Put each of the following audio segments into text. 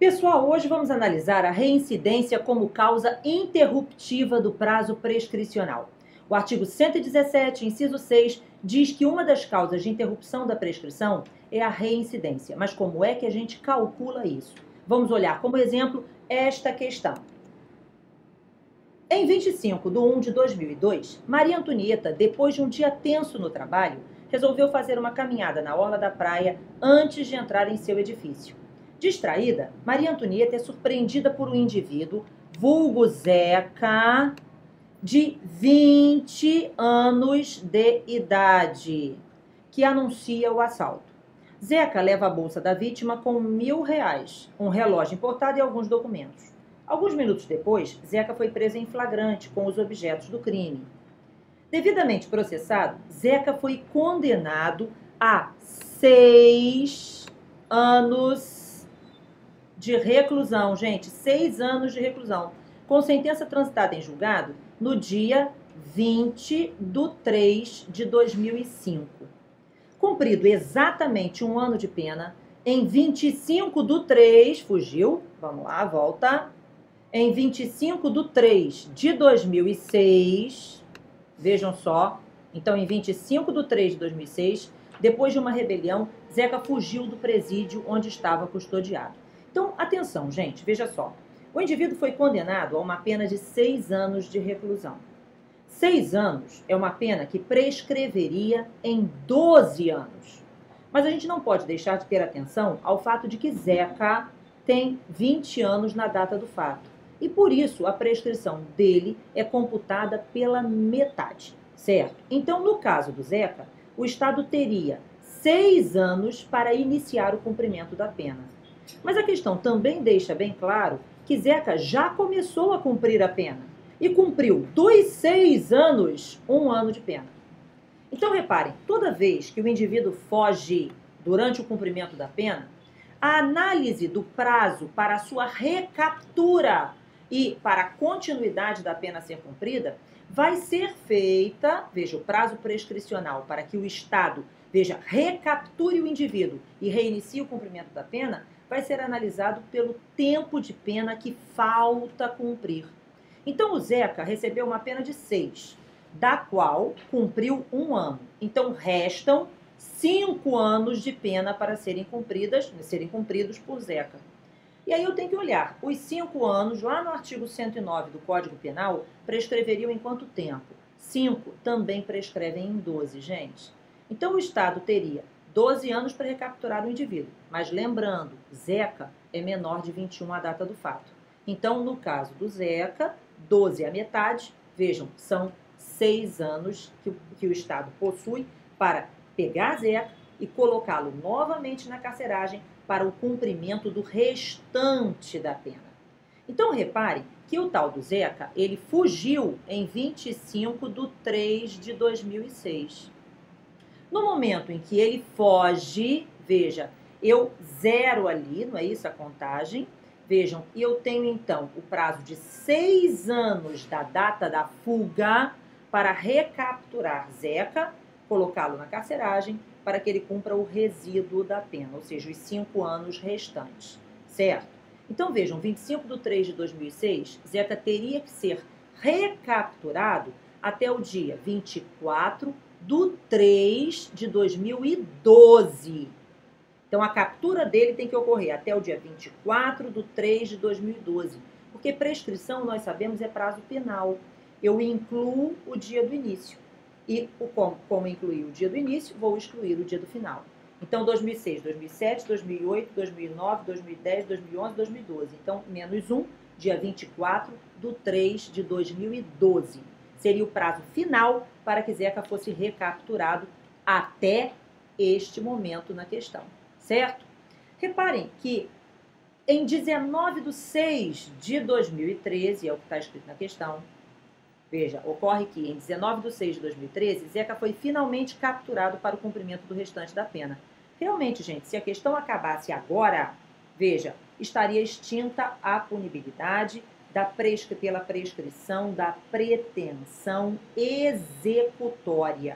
Pessoal, hoje vamos analisar a reincidência como causa interruptiva do prazo prescricional. O artigo 117, inciso 6, diz que uma das causas de interrupção da prescrição é a reincidência. Mas como é que a gente calcula isso? Vamos olhar como exemplo esta questão. Em 25 de 1 de 2002, Maria Antonieta, depois de um dia tenso no trabalho, resolveu fazer uma caminhada na orla da praia antes de entrar em seu edifício. Distraída, Maria Antonieta é surpreendida por um indivíduo, vulgo Zeca, de 20 anos de idade, que anuncia o assalto. Zeca leva a bolsa da vítima com R$ 1.000, um relógio importado e alguns documentos. Alguns minutos depois, Zeca foi preso em flagrante com os objetos do crime. Devidamente processado, Zeca foi condenado a 6 anos de reclusão, gente, 6 anos de reclusão, com sentença transitada em julgado no dia 20 de 3 de 2005. Cumprido exatamente 1 ano de pena, em 25 de 3, fugiu, vamos lá, volta, em 25 de 3 de 2006, vejam só, então em 25 de 3 de 2006, depois de uma rebelião, Zeca fugiu do presídio onde estava custodiado. Então, atenção, gente, veja só. O indivíduo foi condenado a uma pena de 6 anos de reclusão. 6 anos é uma pena que prescreveria em 12 anos. Mas a gente não pode deixar de ter atenção ao fato de que Zeca tem 20 anos na data do fato. E por isso a prescrição dele é computada pela metade, certo? Então, no caso do Zeca, o Estado teria 6 anos para iniciar o cumprimento da pena. Mas a questão também deixa bem claro que Zeca já começou a cumprir a pena e cumpriu dos 6 anos, 1 ano de pena. Então, reparem, toda vez que o indivíduo foge durante o cumprimento da pena, a análise do prazo para a sua recaptura e para a continuidade da pena a ser cumprida vai ser feita, veja, o prazo prescricional para que o Estado, veja, recapture o indivíduo e reinicie o cumprimento da pena, vai ser analisado pelo tempo de pena que falta cumprir. Então, o Zeca recebeu uma pena de 6, da qual cumpriu 1 ano. Então, restam 5 anos de pena para serem cumpridos por Zeca. E aí eu tenho que olhar, os 5 anos, lá no artigo 109 do Código Penal, prescreveriam em quanto tempo? 5 também prescrevem em 12, gente. Então, o Estado teria 12 anos para recapturar o indivíduo. Mas lembrando, Zeca é menor de 21 à data do fato. Então, no caso do Zeca, 12 é a metade, vejam, são 6 anos que o Estado possui para pegar Zeca e colocá-lo novamente na carceragem para o cumprimento do restante da pena. Então, repare que o tal do Zeca, ele fugiu em 25 de 3 de 2006. No momento em que ele foge, veja, eu zero ali, não é isso a contagem? Vejam, e eu tenho então o prazo de 6 anos da data da fuga para recapturar Zeca, colocá-lo na carceragem para que ele cumpra o resíduo da pena, ou seja, os 5 anos restantes, certo? Então vejam, 25 de 3 de 2006, Zeca teria que ser recapturado até o dia 24 de 3 de 2012. Então, a captura dele tem que ocorrer até o dia 24 de 3 de 2012. Porque prescrição, nós sabemos, é prazo penal. Eu incluo o dia do início. E como incluir o dia do início, vou excluir o dia do final. Então, 2006, 2007, 2008, 2009, 2010, 2011, 2012. Então, menos 1, dia 24 de 3 de 2012. Seria o prazo final para que Zeca fosse recapturado até este momento na questão, certo? Reparem que em 19 de 6 de 2013, é o que está escrito na questão, veja, ocorre que em 19 de 6 de 2013, Zeca foi finalmente capturado para o cumprimento do restante da pena. Realmente, gente, se a questão acabasse agora, veja, estaria extinta a punibilidade pela prescrição da pretensão executória.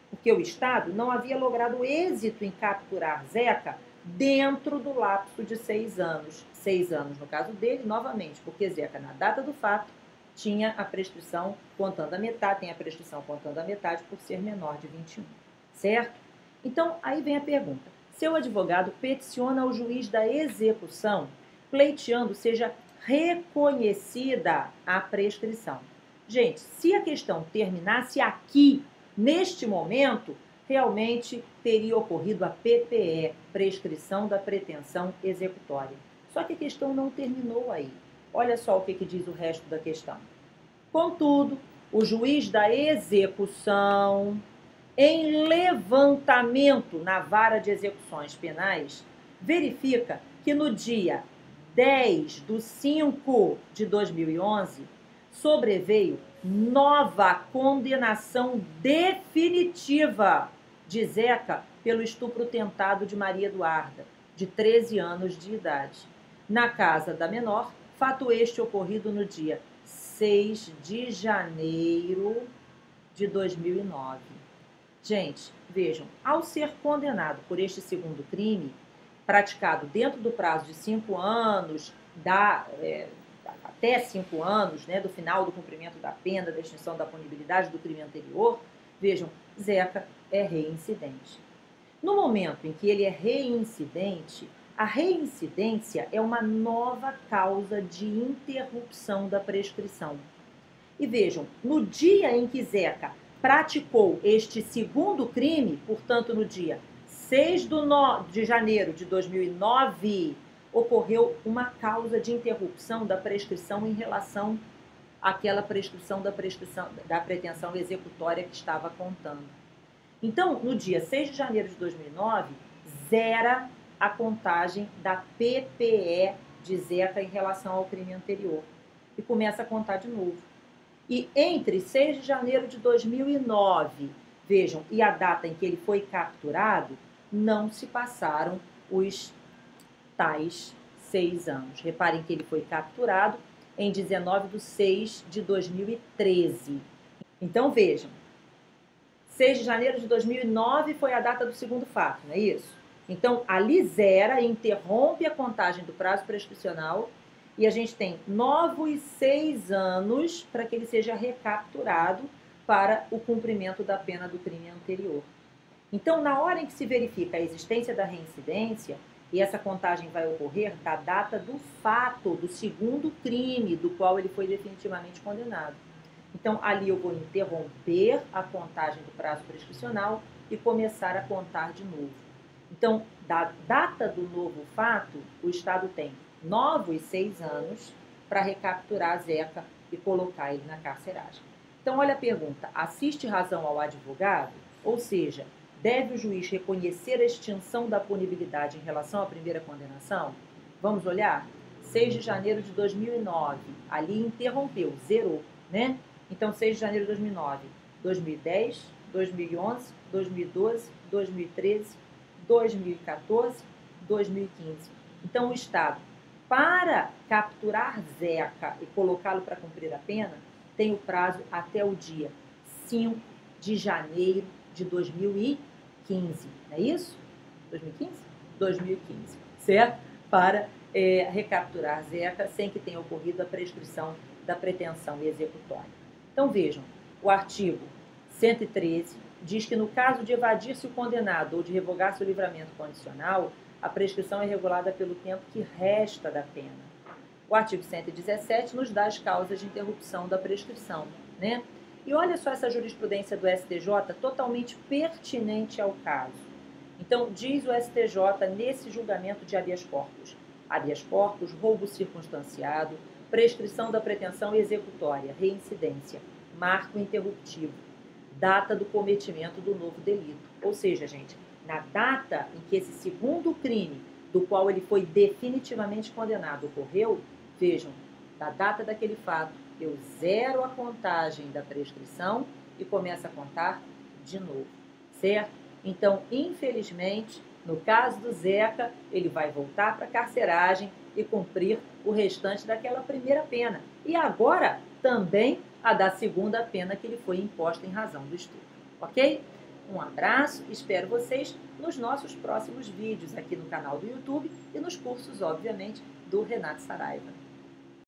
Porque o Estado não havia logrado êxito em capturar Zeca dentro do lapso de 6 anos. 6 anos no caso dele, novamente, porque Zeca, na data do fato, tinha a prescrição contando a metade, tem a prescrição contando a metade por ser menor de 21, certo? Então, aí vem a pergunta. Seu advogado peticiona ao juiz da execução, pleiteando seja reconhecida a prescrição. Gente, se a questão terminasse aqui, neste momento, realmente teria ocorrido a PPE, prescrição da pretensão executória. Só que a questão não terminou aí. Olha só o que diz o resto da questão. Contudo, o juiz da execução, em levantamento na vara de execuções penais, verifica que no dia 10/5/2011, sobreveio nova condenação definitiva de Zeca pelo estupro tentado de Maria Eduarda, de 13 anos de idade, na casa da menor, fato este ocorrido no dia 6 de janeiro de 2009. Gente, vejam, ao ser condenado por este segundo crime, praticado dentro do prazo de 5 anos, até 5 anos, né, do final do cumprimento da pena, da extinção da punibilidade do crime anterior, vejam, Zeca é reincidente. No momento em que ele é reincidente, a reincidência é uma nova causa de interrupção da prescrição. E vejam, no dia em que Zeca praticou este segundo crime, portanto, no dia 6 de janeiro de 2009, ocorreu uma causa de interrupção da prescrição em relação àquela prescrição da pretensão executória que estava contando. Então, no dia 6 de janeiro de 2009, zera a contagem da PPE de Zeca em relação ao crime anterior e começa a contar de novo. E entre 6 de janeiro de 2009, vejam, e a data em que ele foi capturado, não se passaram os tais 6 anos. Reparem que ele foi capturado em 19/6/2013. Então, vejam, 6 de janeiro de 2009 foi a data do segundo fato, não é isso? Então, ali zera, interrompe a contagem do prazo prescricional e a gente tem novos 6 anos para que ele seja recapturado para o cumprimento da pena do crime anterior. Então, na hora em que se verifica a existência da reincidência, e essa contagem vai ocorrer da data do fato, do segundo crime, do qual ele foi definitivamente condenado. Então, ali eu vou interromper a contagem do prazo prescricional e começar a contar de novo. Então, da data do novo fato, o Estado tem novos 6 anos para recapturar Zeca e colocar ele na carceragem. Então, olha a pergunta, assiste razão ao advogado? Ou seja, deve o juiz reconhecer a extinção da punibilidade em relação à primeira condenação? Vamos olhar? 6 de janeiro de 2009, ali interrompeu, zerou, né? Então, 6 de janeiro de 2009, 2010, 2011, 2012, 2013, 2014, 2015. Então, o Estado, para capturar Zeca e colocá-lo para cumprir a pena, tem o prazo até o dia 5 de janeiro de 2015. Não é isso? 2015? 2015, certo? Para recapturar Zeca sem que tenha ocorrido a prescrição da pretensão executória. Então, vejam, o artigo 113 diz que no caso de evadir-se o condenado ou de revogar-se o livramento condicional, a prescrição é regulada pelo tempo que resta da pena. O artigo 117 nos dá as causas de interrupção da prescrição, né? E olha só essa jurisprudência do STJ totalmente pertinente ao caso. Então, diz o STJ nesse julgamento de habeas corpus, roubo circunstanciado, prescrição da pretensão executória, reincidência, marco interruptivo, data do cometimento do novo delito. Ou seja, gente, na data em que esse segundo crime, do qual ele foi definitivamente condenado, ocorreu, vejam, da data daquele fato, eu zero a contagem da prescrição e começo a contar de novo, certo? Então, infelizmente, no caso do Zeca, ele vai voltar para a carceragem e cumprir o restante daquela primeira pena. E agora, também a da segunda pena que lhe foi imposta em razão do estupro, ok? Um abraço, espero vocês nos nossos próximos vídeos aqui no canal do YouTube e nos cursos, obviamente, do Renato Saraiva.